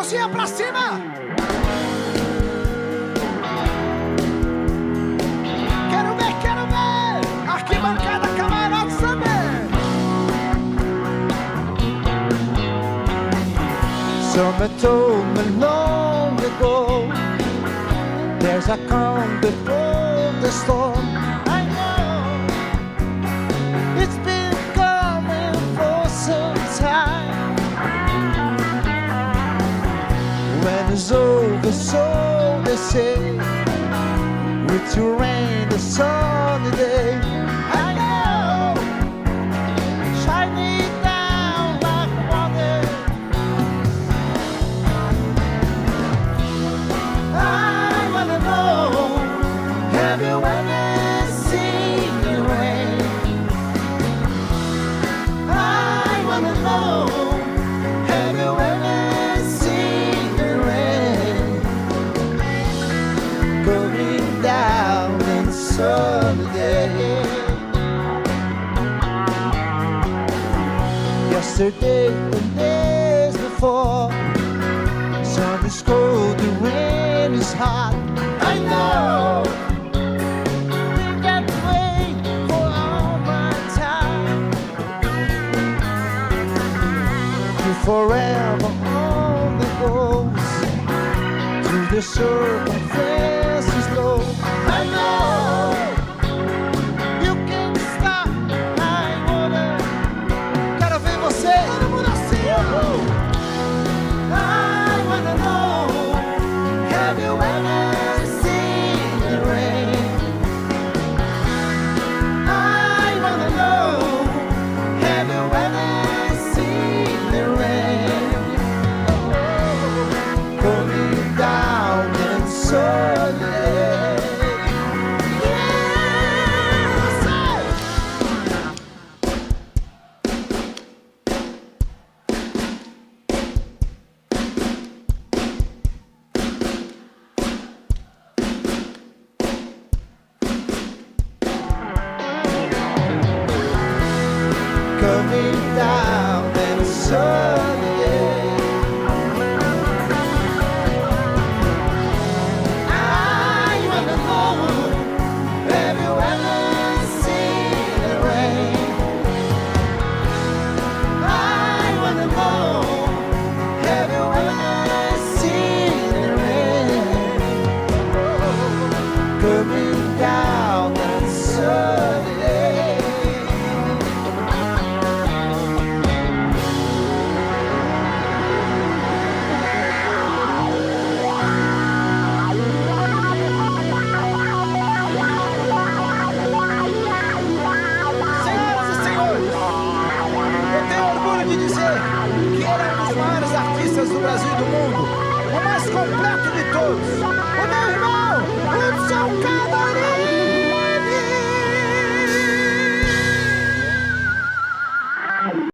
mãozinha pra cima. Quero ver. Arquibancada, camarote também. Someone told me long ago, there's a calm before the storm. I know it's been coming for some time. When it's over, so they say, with your rain, the sunny day. I know, shining down like water. I wanna know, have you ever seen the rain? I wanna know, have you ever seen the rain? Coming down in sunny day. Yesterday and days before, sun is cold, the rain is hot. I know we can't wait for all my time. You forever on the goes through the circumstances low. I know you can't stop. I wanna. Quero ver você. Todo mundo assim. I wanna know, have you ever seen the rain? I wanna know, have you ever seen the rain? Coming down in sunny. Coming down in sunny day. I wanna know, have you ever seen the rain? I wanna know, have you ever seen the rain? Coming down in sunny day. Senhoras e senhores, eu tenho orgulho de dizer que ele é um dos maiores artistas do Brasil e do mundo, o mais completo de todos, o meu irmão